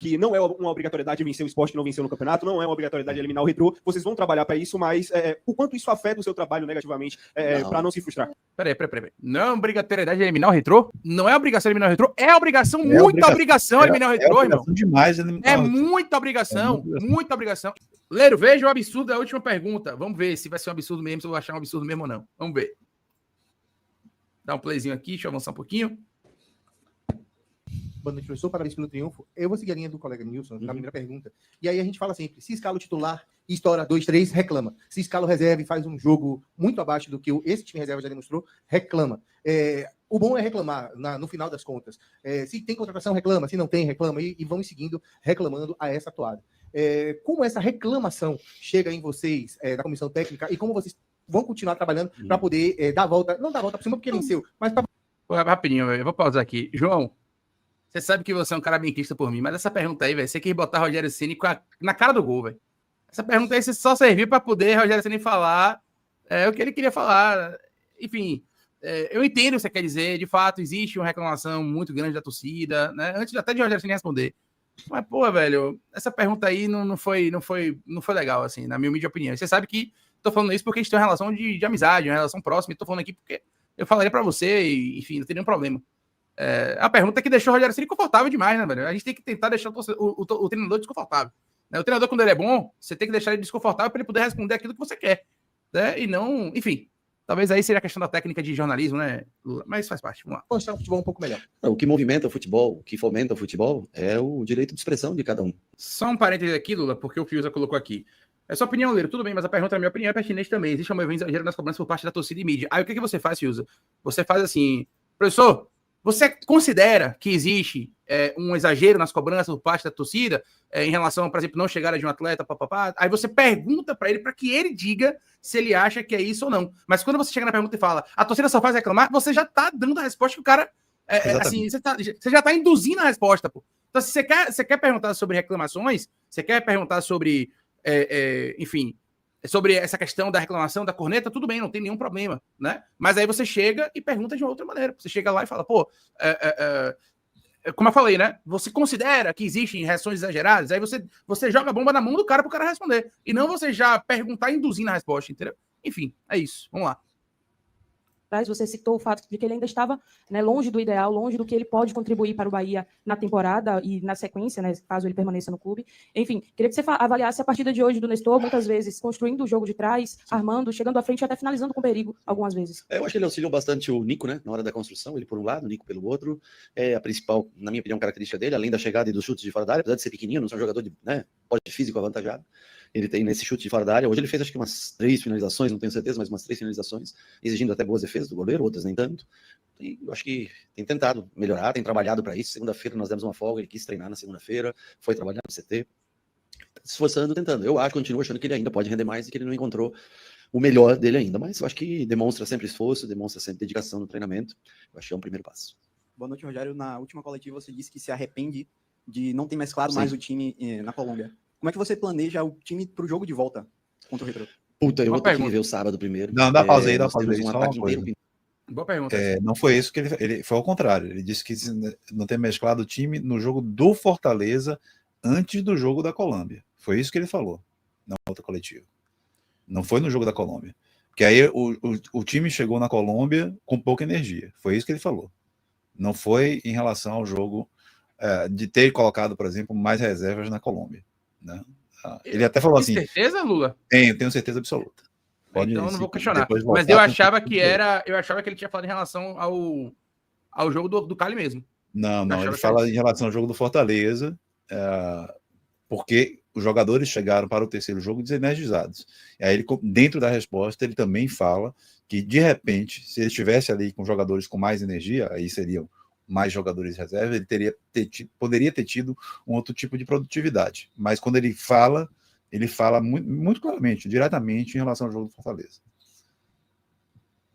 que não é uma obrigatoriedade vencer o Sport que não venceu no campeonato, não é uma obrigatoriedade eliminar o Retrô. Vocês vão trabalhar para isso, mas o quanto isso afeta o seu trabalho negativamente para não se frustrar? Peraí. Não é obrigatoriedade eliminar o Retrô? Não é obrigação eliminar o Retrô? É obrigação, muita obrigação eliminar o Retrô, irmão. Demais, é muita obrigação, muita obrigação. Leiro, veja o absurdo da última pergunta. Vamos ver se vai ser um absurdo mesmo, se eu vou achar um absurdo mesmo ou não. Vamos ver. Dá um playzinho aqui, deixa eu avançar um pouquinho. Boa noite, professor. Parabéns pelo triunfo. Eu vou seguir a linha do colega Nilson na primeira pergunta. E aí a gente fala sempre, se escala o titular e estoura 2-3, reclama. Se escala o reserva e faz um jogo muito abaixo do que esse time reserva já demonstrou, reclama. O bom é reclamar, no final das contas. Se tem contratação, reclama. Se não tem, reclama. E vamos seguindo, reclamando a essa toada. Como essa reclamação chega em vocês, da comissão técnica, e como vocês vão continuar trabalhando para poder dar a volta, não dar a volta por cima porque venceu, mas para... Rapidinho, eu vou pausar aqui. João, você sabe que você é um cara benquista por mim, mas essa pergunta aí, velho, você quis botar Rogério Ceni na cara do gol, velho. Essa pergunta aí só serviu para poder Rogério Ceni falar o que ele queria falar. Enfim, eu entendo o que você quer dizer. De fato, existe uma reclamação muito grande da torcida, né? Antes até de Rogério Ceni responder. Mas, pô, velho, essa pergunta aí não foi legal, assim, na minha humilde opinião. Você sabe que tô falando isso porque a gente tem uma relação de amizade, uma relação próxima, e tô falando aqui porque eu falaria para você e, enfim, não teria nenhum problema. A pergunta é que deixou o Rogério Ceni confortável demais, né, velho? A gente tem que tentar deixar o treinador desconfortável. Né? O treinador, quando ele é bom, você tem que deixar ele desconfortável para ele poder responder aquilo que você quer. Né? E não, enfim, talvez aí seria a questão da técnica de jornalismo, né, Lula? Mas faz parte, vamos lá. Mostrar o futebol um pouco melhor. O que movimenta o futebol, o que fomenta o futebol, é o direito de expressão de cada um. Só um parênteses aqui, Lula, porque o Fiuza colocou aqui. É sua opinião, Leiro, tudo bem, mas a pergunta, a minha opinião, é pertinente também. Existe um exagero nas cobranças por parte da torcida e mídia. Aí o que você faz, Fiuza? Você faz assim, professor, você considera que existe um exagero nas cobranças por parte da torcida em relação, por exemplo, não chegar de um atleta, papapá? Aí você pergunta para ele, para que ele diga se ele acha que é isso ou não. Mas quando você chega na pergunta e fala, a torcida só faz reclamar, você já tá dando a resposta que o cara... assim, você já tá induzindo a resposta, pô. Então, se você quer perguntar sobre reclamações, você quer perguntar sobre, enfim, sobre essa questão da reclamação da corneta, tudo bem, não tem nenhum problema, né? Mas aí você chega e pergunta de uma outra maneira. Você chega lá e fala, pô, como eu falei, né? Você considera que existem reações exageradas, aí você joga a bomba na mão do cara pro cara responder. E não você já perguntar induzindo a resposta, entendeu? Enfim, é isso. Vamos lá. Você citou o fato de que ele ainda estava, né, longe do ideal, longe do que ele pode contribuir para o Bahia na temporada e na sequência, né, caso ele permaneça no clube. Enfim, queria que você avaliasse a partida de hoje do Nestor, muitas vezes construindo o jogo de trás, armando, chegando à frente e até finalizando com perigo algumas vezes. Eu acho que ele auxiliou bastante o Nico, né, na hora da construção, ele por um lado, o Nico pelo outro. A principal, na minha opinião, característica dele, além da chegada e dos chutes de fora da área, apesar de ser pequenininho, não ser um jogador de porte físico avantajado, ele tem nesse chute de fora da área. Hoje ele fez acho que umas 3 finalizações, não tenho certeza, mas umas 3 finalizações, exigindo até boas defesas do goleiro, outras nem tanto. E eu acho que tem tentado melhorar, tem trabalhado para isso. Segunda-feira nós demos uma folga, ele quis treinar na segunda-feira, foi trabalhar no CT, se esforçando, tentando. Eu continuo achando que ele ainda pode render mais e que ele não encontrou o melhor dele ainda, mas eu acho que demonstra sempre esforço, demonstra sempre dedicação no treinamento. Eu acho que é um primeiro passo. Boa noite, Rogério. Na última coletiva você disse que se arrepende de não ter mesclado mais o time na Colômbia. Como é que você planeja o time para o jogo de volta contra o Retrô? Puta, eu vou ter que ver o sábado primeiro. Não, dá pausa aí, dá pausa aí. Um Só ataque uma coisa. inteiro. Boa pergunta. Não foi isso que ele foi ao contrário. Ele disse que não ter mesclado o time no jogo do Fortaleza antes do jogo da Colômbia. Foi isso que ele falou na outra coletiva. Não foi no jogo da Colômbia. Porque aí o time chegou na Colômbia com pouca energia. Foi isso que ele falou. Não foi em relação ao jogo de ter colocado, por exemplo, mais reservas na Colômbia. Né? Ele até falou assim... Tem certeza, Lula? Tenho certeza absoluta. Então eu não vou questionar. Mas eu achava que ele tinha falado em relação ao jogo do Cali mesmo. Não, ele fala em relação ao jogo do Fortaleza, porque os jogadores chegaram para o terceiro jogo desenergizados. E aí, dentro da resposta, ele também fala que, de repente, se ele estivesse ali com jogadores com mais energia, aí seriam mais jogadores de reserva, ele poderia ter tido um outro tipo de produtividade. Mas quando ele fala muito, muito claramente, diretamente em relação ao jogo do Fortaleza.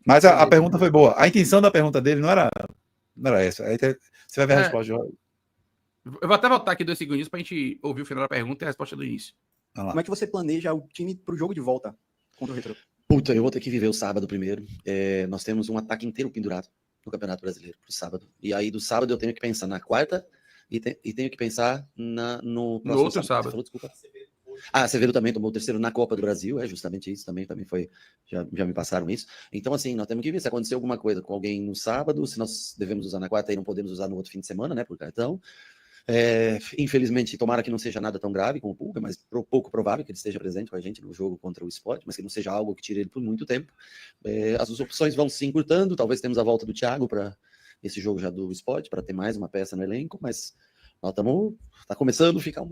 Mas a pergunta foi boa. A intenção da pergunta dele não era essa. Aí você vai ver a resposta. Eu vou até voltar aqui 2 segundinhos para a gente ouvir o final da pergunta e a resposta do início. Como é que você planeja o time para o jogo de volta contra o Retrô? Puta, eu vou ter que viver o sábado primeiro. Nós temos um ataque inteiro pendurado no Campeonato Brasileiro pro sábado. E aí do sábado eu tenho que pensar na quarta e tenho que pensar no próximo outro sábado. Você falou, desculpa. Acevedo também tomou o terceiro na Copa do Brasil, é justamente isso também foi, já me passaram isso. Então, assim, nós temos que ver se acontecer alguma coisa com alguém no sábado, se nós devemos usar na quarta e não podemos usar no outro fim de semana, né, por cartão. Infelizmente, tomara que não seja nada tão grave com o Pulga, mas pouco provável que ele esteja presente com a gente no jogo contra o Sport, mas que não seja algo que tire ele por muito tempo. As opções vão se encurtando, talvez temos a volta do Thiago para esse jogo já do Sport, para ter mais uma peça no elenco, mas nós tá começando a ficar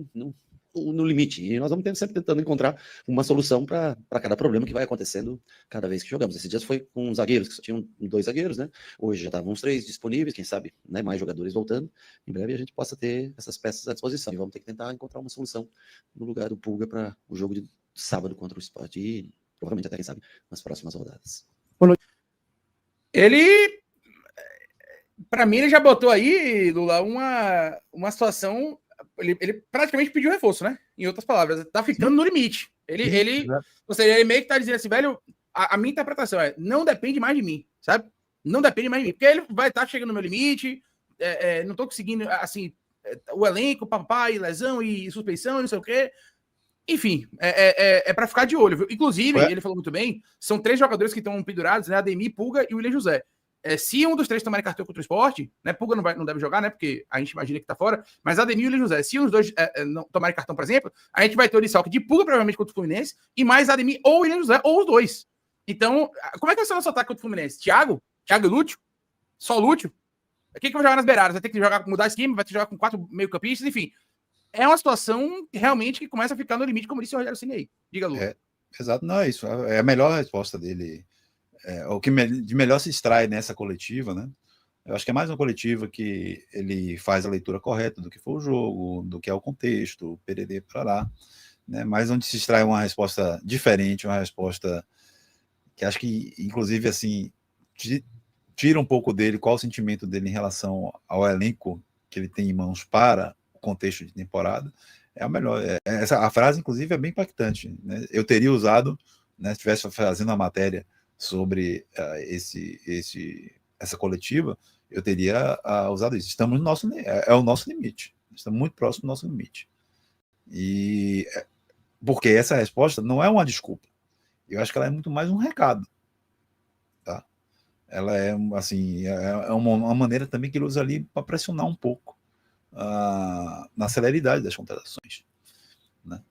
no limite, e nós vamos sempre tentando encontrar uma solução para cada problema que vai acontecendo cada vez que jogamos. Esses dias foi com zagueiros, que só tinham 2 zagueiros, né? Hoje já estavam uns 3 disponíveis, quem sabe, né, mais jogadores voltando. Em breve a gente possa ter essas peças à disposição, e vamos ter que tentar encontrar uma solução no lugar do Pulga para o jogo de sábado contra o Sport, e provavelmente até, quem sabe, nas próximas rodadas. Ele, para mim, ele já botou aí, Lula, uma situação. Ele praticamente pediu reforço, né? Em outras palavras, tá ficando no limite. Ele meio que tá dizendo assim, velho, a minha interpretação não depende mais de mim, sabe? Não depende mais de mim, porque ele vai estar chegando no meu limite, não tô conseguindo, assim, o elenco, papai, lesão e suspensão, e não sei o quê. Enfim, é para ficar de olho, viu? Inclusive, ele falou muito bem, são 3 jogadores que estão pendurados, né? Ademir, Pulga e William José. Se um dos 3 tomarem cartão contra o Sport, né? Pulga não deve jogar, né? Porque a gente imagina que tá fora, mas Ademir e William José, se um dos 2 não tomarem cartão, por exemplo, a gente vai ter o desfalque de Pulga, provavelmente, contra o Fluminense, e mais Ademir ou William José, ou os 2. Então, como é que vai ser o nosso ataque contra o Fluminense? Thiago e Lúcio? Só Lúcio? Quem que vai jogar nas beiradas? Vai ter que mudar esquema, vai ter que jogar com 4 meio-campistas, enfim. É uma situação realmente que começa a ficar no limite, como disse o Rogério Ceni aí. Diga, Lu. Exato, não é isso. É a melhor resposta dele. O que de melhor se extrai nessa coletiva, né? Eu acho que é mais uma coletiva que ele faz a leitura correta do que foi o jogo, do que é o contexto, pererê, parará, né? Mas onde se extrai uma resposta diferente, uma resposta que acho que, inclusive, assim, tira um pouco dele, qual o sentimento dele em relação ao elenco que ele tem em mãos para o contexto de temporada, é a melhor. A frase, inclusive, é bem impactante, né? Eu teria usado, né, se estivesse fazendo a matéria sobre essa coletiva, eu teria usado isso. Estamos no nosso, o nosso limite. Estamos muito próximo do nosso limite. E porque essa resposta não é uma desculpa. Eu acho que ela é muito mais um recado. Tá? Ela é, assim, uma maneira também que ele usa ali para pressionar um pouco na celeridade das contratações. Né?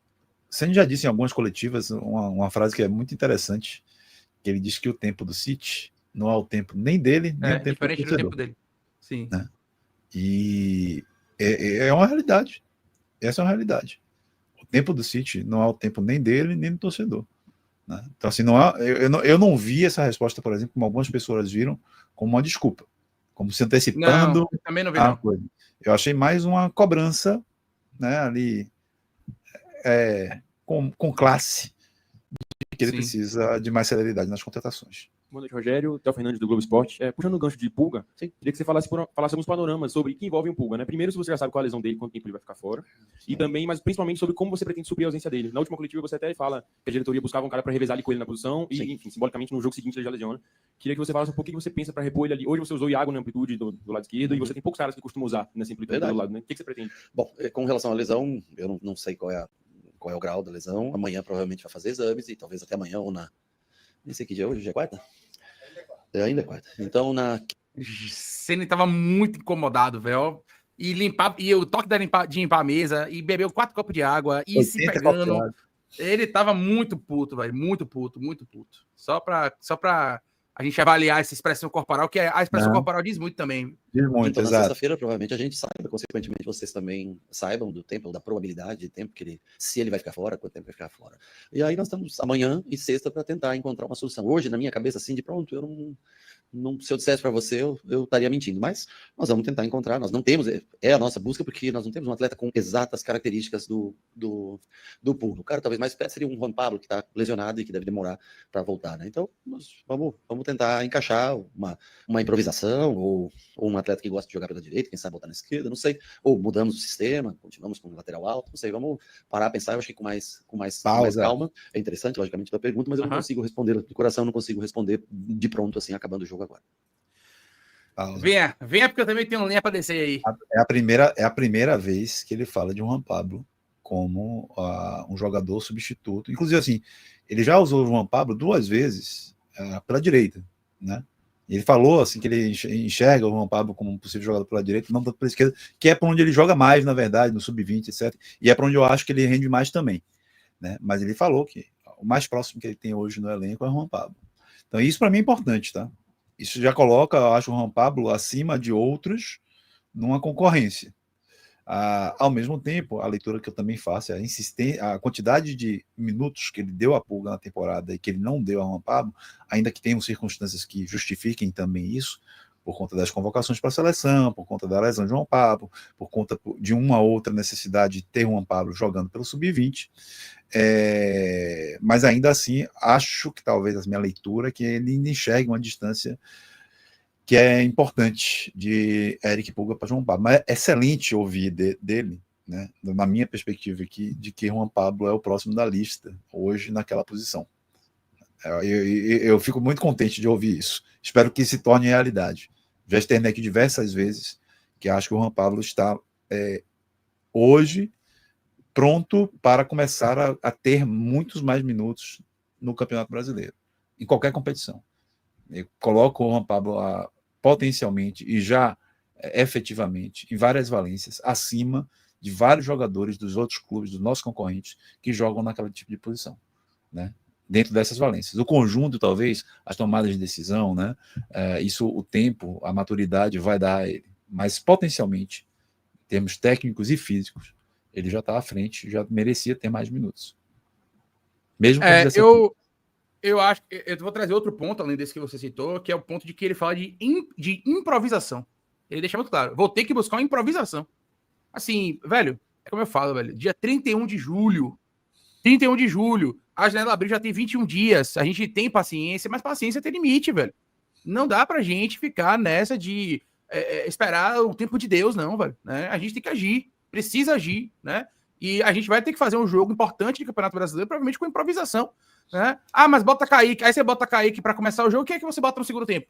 Você já disse em algumas coletivas uma frase que é muito interessante, que ele diz que o tempo do City não é o tempo nem dele, nem o tempo diferente do tempo dele. Sim. Né? E é uma realidade. Essa é uma realidade. O tempo do City não é o tempo nem dele, nem do torcedor. Né? Então, assim, eu não vi essa resposta, por exemplo, como algumas pessoas viram, como uma desculpa, como se antecipando também não vi, a coisa. Eu achei mais uma cobrança, né, ali com classe, de que ele precisa de mais celeridade nas contratações. Boa noite, Rogério. Théo Fernandes, do Globo Esporte. Puxando o gancho de Pulga, queria que você falasse alguns panoramas sobre o que envolve o Pulga, né? Primeiro, se você já sabe qual a lesão dele, quanto tempo ele vai ficar fora. Sim. E também, mas principalmente, sobre como você pretende suprir a ausência dele. Na última coletiva, você até fala que a diretoria buscava um cara para revezar ali com ele na posição. Sim. E, enfim, simbolicamente, no jogo seguinte ele já lesiona. Queria que você falasse um pouquinho o que você pensa para repor ele ali. Hoje você usou o Iago na amplitude do lado esquerdo, e você tem poucos caras que costuma usar nessa amplitude do lado, né? O que você pretende? Bom, com relação à lesão, eu não sei qual é o grau da lesão. Amanhã provavelmente vai fazer exames, e talvez até amanhã ou na... Nem sei que dia é hoje é quarta? Ainda é quarta. Então, Ceni tava muito incomodado, velho. E o toque de limpar a mesa, e bebeu 4 copos de água, e se pegando. Ele tava muito puto, velho. Muito puto, muito puto. Só pra a gente avaliar essa expressão corporal, que a expressão corporal diz muito também. Diz muito, então, exato. Na sexta-feira, provavelmente, a gente saiba, consequentemente, vocês também saibam do tempo, da probabilidade de tempo se ele vai ficar fora, quanto tempo vai ficar fora. E aí nós estamos amanhã e sexta para tentar encontrar uma solução. Hoje, na minha cabeça, assim, de pronto, eu não, se eu dissesse para você, eu estaria mentindo, mas nós vamos tentar encontrar. Nós não temos, é a nossa busca, porque nós não temos um atleta com exatas características do Pulga. O cara talvez mais perto seria um Juan Pablo, que está lesionado e que deve demorar para voltar, né? Então, nós vamos tentar encaixar uma improvisação, ou um atleta que gosta de jogar pela direita, quem sabe botar na esquerda, não sei, ou mudamos o sistema, continuamos com o lateral alto, não sei, vamos parar, pensar, eu acho que com mais calma. É interessante, logicamente, a pergunta, mas eu não consigo responder de coração, não consigo responder de pronto, assim, acabando o jogo agora. Pausa. Venha, porque eu também tenho linha para descer aí. É a primeira vez que ele fala de Juan Pablo como um jogador substituto. Inclusive, assim, ele já usou o Juan Pablo 2 vezes pela direita, né? Ele falou assim que ele enxerga o Juan Pablo como um possível jogador pela direita, não tanto pela esquerda, que é para onde ele joga mais, na verdade, no sub-20, etc. E é para onde eu acho que ele rende mais também, né? Mas ele falou que o mais próximo que ele tem hoje no elenco é o Juan Pablo. Então isso para mim é importante, tá? Isso já coloca, eu acho, o Juan Pablo acima de outros numa concorrência. Ao mesmo tempo, a leitura que eu também faço é a quantidade de minutos que ele deu a Pulga na temporada e que ele não deu a Juan Pablo, ainda que tenham circunstâncias que justifiquem também isso, por conta das convocações para a seleção, por conta da lesão de Juan Pablo, por conta de uma outra necessidade de ter Juan Pablo jogando pelo sub-20, mas ainda assim, acho que talvez a minha leitura é que ele ainda enxergue uma distância que é importante de Eric Pulga para Juan Pablo. Mas é excelente ouvir dele, né, na minha perspectiva aqui, de que Juan Pablo é o próximo da lista, hoje naquela posição. Eu fico muito contente de ouvir isso. Espero que se torne realidade. Já externei aqui diversas vezes que acho que o Juan Pablo está hoje pronto para começar a ter muitos mais minutos no Campeonato Brasileiro, em qualquer competição. Eu coloco o Juan Pablo potencialmente e já efetivamente em várias valências acima de vários jogadores dos outros clubes, dos nossos concorrentes, que jogam naquele tipo de posição, né? Dentro dessas valências. O conjunto, talvez, as tomadas de decisão, né? Isso, o tempo, a maturidade vai dar a ele. Mas, potencialmente, em termos técnicos e físicos, ele já está à frente, já merecia ter mais minutos. Mesmo com eu acho que eu vou trazer outro ponto, além desse que você citou, que é o ponto de que ele fala de improvisação. Ele deixa muito claro, vou ter que buscar uma improvisação. Assim, velho, é como eu falo, velho, dia 31 de julho, a janela abriu já tem 21 dias, a gente tem paciência, mas paciência tem limite, velho. Não dá pra gente ficar nessa de esperar o tempo de Deus, não, velho. Né? A gente tem que agir, precisa agir, né? E a gente vai ter que fazer um jogo importante de Campeonato Brasileiro, provavelmente com improvisação. Né? Mas bota Kaique, aí você bota Kaique para começar o jogo, quem é que você bota no segundo tempo?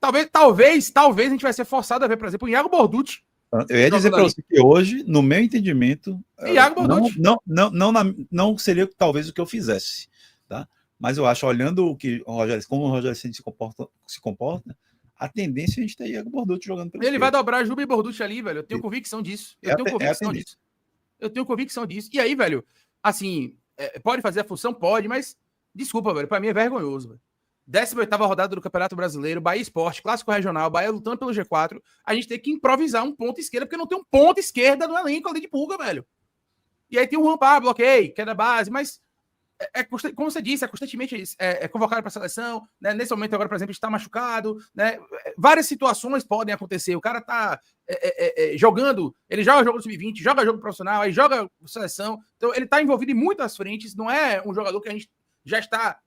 Talvez a gente vai ser forçado a ver, por exemplo, o Iago Borducci. Eu ia dizer para você que hoje, no meu entendimento, não seria talvez o que eu fizesse, tá? Mas eu acho, olhando como o Rogério Ceni se comporta, a tendência é a gente ter Iago Borducci jogando pelo Ele vai dobrar Juba e Borducci ali, velho. Eu tenho convicção disso. Eu tenho convicção disso. E aí, velho, assim, pode fazer a função? Pode, mas desculpa, velho, pra mim é vergonhoso, velho. 18ª rodada do Campeonato Brasileiro, Bahia Esporte, Clássico Regional, Bahia lutando pelo G4, a gente tem que improvisar um ponto esquerda, porque não tem um ponto esquerda no elenco ali de Pulga, velho. E aí tem o Juan Pablo, ok, que é da base, mas como você disse, constantemente convocado para a seleção, né? Nesse momento agora, por exemplo, está machucado, né? Várias situações podem acontecer, o cara tá jogando, ele joga jogo do sub-20, joga jogo profissional, aí joga seleção, então ele tá envolvido em muitas frentes, não é um jogador que a gente já está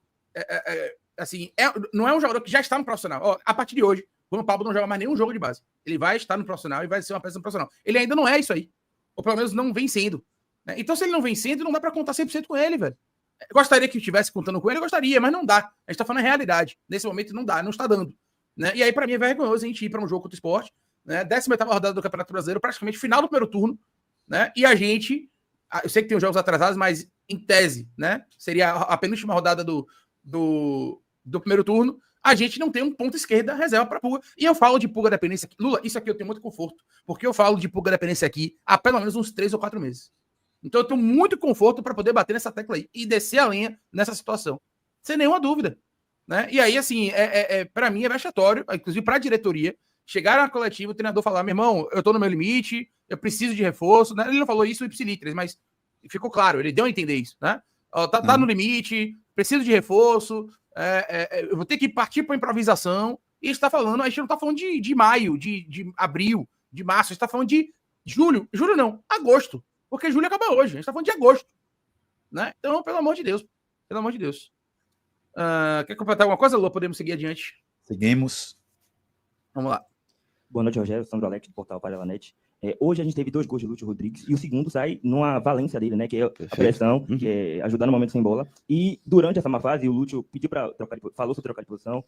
não é um jogador que já está no profissional. Ó, a partir de hoje, o Juan Pablo não joga mais nenhum jogo de base, ele vai estar no profissional e vai ser uma peça no profissional, ele ainda não é isso aí, ou pelo menos não vem sendo, né? Então se ele não vem sendo, não dá para contar 100% com ele, velho. Gostaria que estivesse contando com ele, eu gostaria, mas não dá. A gente tá falando a realidade. Nesse momento não dá, não está dando. Né? E aí, para mim, é vergonhoso a gente ir para um jogo contra o Sport, né? 18ª rodada do Campeonato Brasileiro, praticamente final do primeiro turno, né? E a gente, eu sei que tem os jogos atrasados, mas em tese, né? Seria a penúltima rodada do primeiro turno, a gente não tem um ponto esquerda reserva para Pulga. E eu falo de Pulga dependência aqui. Lula, isso aqui eu tenho muito conforto, porque eu falo de Pulga dependência aqui há pelo menos uns 3 ou 4 meses. Então eu tenho muito conforto para poder bater nessa tecla aí e descer a lenha nessa situação. Sem nenhuma dúvida. Né? E aí, assim, para mim é vexatório, inclusive para a diretoria, chegar na coletiva, o treinador falar, meu irmão, eu tô no meu limite, eu preciso de reforço. Né? Ele não falou isso ipsilíteres, mas ficou claro, ele deu a entender isso. Né? Tá no limite, preciso de reforço, eu vou ter que partir para improvisação. E a gente tá falando, a gente não tá falando de maio, de abril, de março, a gente tá falando de julho não, agosto. Porque julho acaba hoje. A gente tá falando de agosto. Né? Então, pelo amor de Deus. Pelo amor de Deus. Quer completar alguma coisa, Lô? Podemos seguir adiante? Seguimos. Vamos lá. Boa noite, Rogério. Sandro Alex, do Portal Paralanet. Hoje a gente teve 2 gols de Lúcio Rodrigues e o segundo sai numa valência dele, né? Que é a pressão, que é ajudar no momento sem bola. E durante essa má fase, o Lúcio pediu para falou sobre trocar de posição,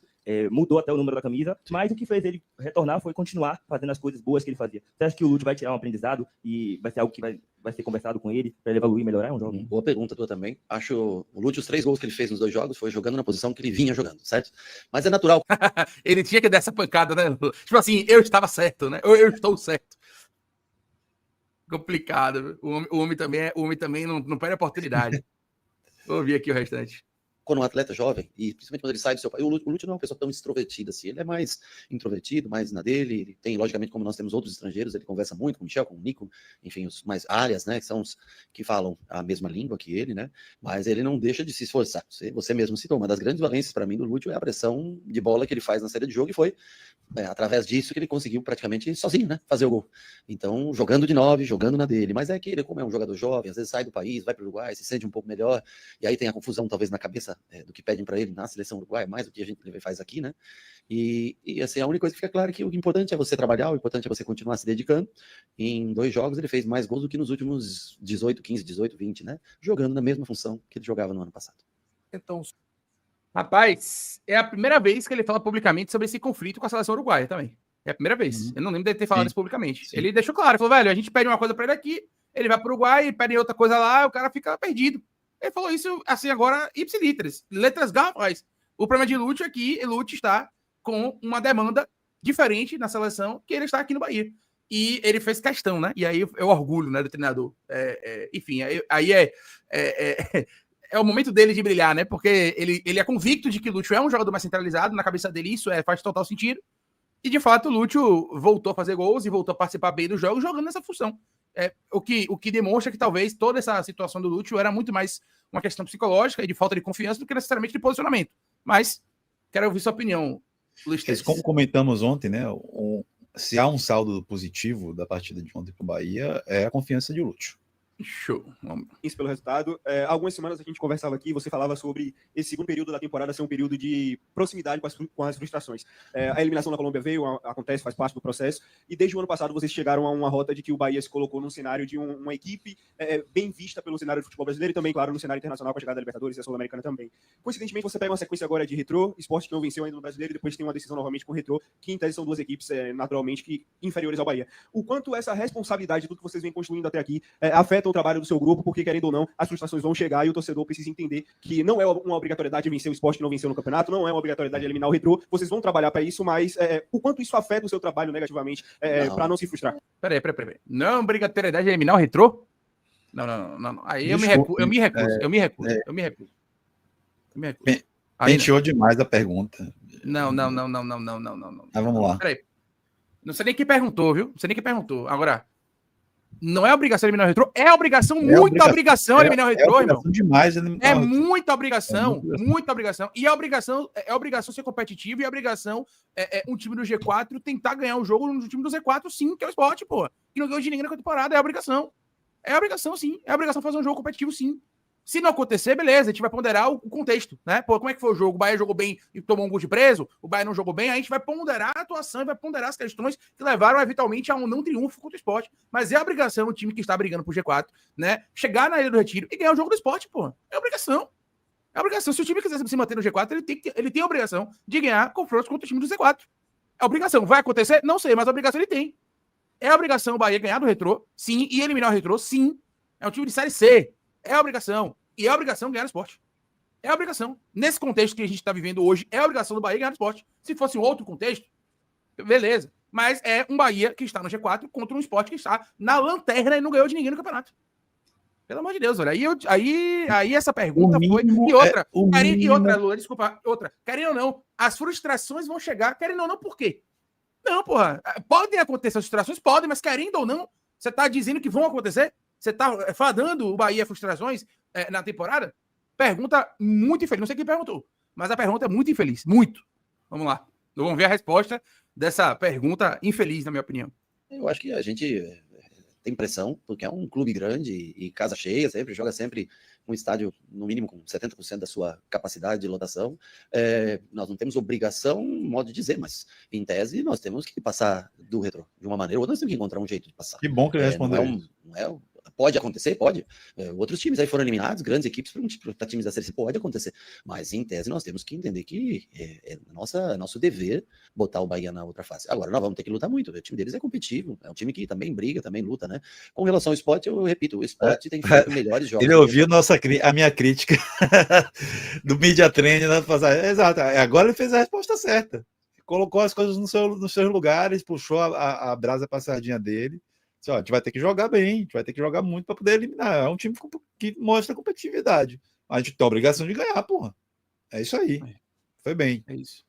mudou até o número da camisa, mas o que fez ele retornar foi continuar fazendo as coisas boas que ele fazia. Você acha que o Lúcio vai tirar um aprendizado e vai ser algo que vai ser conversado com ele para ele evoluir e melhorar? É um jogo? Boa pergunta tua também. Acho o Lúcio, os 3 gols que ele fez nos 2 jogos foi jogando na posição que ele vinha jogando, certo? Mas é natural. Ele tinha que dar essa pancada, né? Tipo assim, eu estava certo, né? Eu estou certo. Complicado. O homem também não perde a oportunidade. Vou ouvir aqui o restante. Quando um atleta jovem, e principalmente quando ele sai do seu país, o Lúcio não é uma pessoa tão extrovertida assim, ele é mais introvertido, mais na dele, ele tem, logicamente, como nós temos outros estrangeiros, ele conversa muito com o Michel, com o Nico, enfim, os mais áreas, né, que são os que falam a mesma língua que ele, né, mas ele não deixa de se esforçar. Você mesmo citou, uma das grandes valências para mim do Lúcio é a pressão de bola que ele faz na série de jogo, e foi através disso que ele conseguiu praticamente sozinho, né, fazer o gol. Então, jogando de 9, jogando na dele, mas é que ele, como é um jogador jovem, às vezes sai do país, vai para o Uruguai, se sente um pouco melhor, e aí tem a confusão talvez na cabeça do que pedem para ele na seleção uruguaia, mais do que a gente faz aqui, né? E assim, a única coisa que fica clara é que o importante é você trabalhar, o importante é você continuar se dedicando. Em 2 jogos ele fez mais gols do que nos últimos 18, 15, 18, 20, né? Jogando na mesma função que ele jogava no ano passado. Então, rapaz, é a primeira vez que ele fala publicamente sobre esse conflito com a seleção uruguaia também. É a primeira vez. Eu não lembro de ter falado isso publicamente. Sim. Ele deixou claro, falou, velho, a gente pede uma coisa pra ele aqui, ele vai pro Uruguai, pede outra coisa lá, o cara fica perdido. Ele falou isso, assim, agora, ipsilitris, letras garrafais. O problema de Lúcio é que Lúcio está com uma demanda diferente na seleção que ele está aqui no Bahia. E ele fez questão, né? E aí é o orgulho, né, do treinador. Enfim, aí é o momento dele de brilhar, né? Porque ele é convicto de que Lúcio é um jogador mais centralizado, na cabeça dele isso faz total sentido. E, de fato, o Lúcio voltou a fazer gols e voltou a participar bem dos jogos jogando nessa função. O que demonstra que talvez toda essa situação do Lúcio era muito mais uma questão psicológica e de falta de confiança do que necessariamente de posicionamento. Mas quero ouvir sua opinião, Luiz Teles. Como comentamos ontem, né? Se há um saldo positivo da partida de ontem para o Bahia, é a confiança de Lúcio. Show. Vamos. Isso pelo resultado. Algumas semanas a gente conversava aqui, você falava sobre esse segundo período da temporada ser um período de proximidade com as frustrações. A eliminação da Colômbia veio, acontece, faz parte do processo, e desde o ano passado vocês chegaram a uma rota de que o Bahia se colocou num cenário de uma equipe bem vista pelo cenário do futebol brasileiro e também, claro, no cenário internacional com a chegada da Libertadores e a Sul-Americana também. Coincidentemente, você pega uma sequência agora de Retrô, Sport que não venceu ainda no Brasileiro, e depois tem uma decisão novamente com o Retrô, que em tese são 2 equipes naturalmente inferiores ao Bahia. O quanto essa responsabilidade de tudo que vocês vêm construindo até aqui afeta o trabalho do seu grupo, porque, querendo ou não, as frustrações vão chegar e o torcedor precisa entender que não é uma obrigatoriedade vencer o Sport que não venceu no campeonato, não é uma obrigatoriedade eliminar o Retrô, vocês vão trabalhar para isso, mas o quanto isso afeta o seu trabalho negativamente para não se frustrar? Peraí. Não é obrigatoriedade eliminar o Retrô? Não. Aí eu me recuso. Penteou demais a pergunta. Não. Vamos lá. Peraí. Não sei nem quem perguntou, viu? Não sei nem quem perguntou. Agora, não é obrigação eliminar o Retrô? É obrigação, muita obrigação eliminar o Retrô, irmão. Demais, muita obrigação. E é obrigação ser competitivo, e é obrigação um time do G4 tentar ganhar o jogo no time do Z4, sim, que é o Sport, pô. Que não ganhou de ninguém na temporada, é obrigação. É obrigação, sim. É obrigação fazer um jogo competitivo, sim. Se não acontecer, beleza, a gente vai ponderar o contexto, né? Pô, como é que foi o jogo? O Bahia jogou bem e tomou um gol de preso? O Bahia não jogou bem? A gente vai ponderar a atuação e vai ponderar as questões que levaram, eventualmente, a um não triunfo contra o Sport. Mas é obrigação o time que está brigando pro G4, né? Chegar na Ilha do Retiro e ganhar o jogo do Sport, pô. É obrigação. É obrigação. Se o time quiser se manter no G4, ele tem a obrigação de ganhar confrontos contra o time do Z4. É obrigação. Vai acontecer? Não sei, mas a obrigação ele tem. É obrigação o Bahia ganhar do Retrô, sim, e eliminar o Retrô, sim. É um time de Série C. É obrigação. E é obrigação ganhar no Sport. É obrigação. Nesse contexto que a gente está vivendo hoje, é obrigação do Bahia ganhar no Sport. Se fosse um outro contexto, beleza. Mas é um Bahia que está no G4 contra um Sport que está na lanterna e não ganhou de ninguém no campeonato. Pelo amor de Deus, olha. Aí essa pergunta foi... E outra, Lula, desculpa. Outra. Querendo ou não, as frustrações vão chegar. Querendo ou não, por quê? Não, porra. Podem acontecer as frustrações? Podem, mas querendo ou não, você está dizendo que vão acontecer? Você está fadando o Bahia frustrações na temporada? Pergunta muito infeliz. Não sei quem perguntou, mas a pergunta é muito infeliz. Muito. Vamos lá. Vamos ver a resposta dessa pergunta infeliz, na minha opinião. Eu acho que a gente tem pressão, porque é um clube grande e casa cheia, joga sempre um estádio, no mínimo, com 70% da sua capacidade de lotação. Nós não temos obrigação, modo de dizer, mas, em tese, nós temos que passar do Retrô. De uma maneira ou outra, nós temos que encontrar um jeito de passar. Que bom que ele respondeu. Pode acontecer, pode. Outros times aí foram eliminados, grandes equipes para times da Série C, pode acontecer. Mas, em tese, nós temos que entender que é nosso dever botar o Bahia na outra fase. Agora, nós vamos ter que lutar muito. O time deles é competitivo, é um time que também briga, também luta, né? Com relação ao Sport, eu repito, o Sport tem feito melhores jogos. Ele ouviu a minha crítica do Media Trend na passagem. Exato, agora ele fez a resposta certa. Colocou as coisas nos seus lugares, puxou a brasa para a sardinha dele. A gente vai ter que jogar bem, a gente vai ter que jogar muito para poder eliminar. É um time que mostra competitividade. A gente tem a obrigação de ganhar, porra. É isso aí. Foi bem. É isso.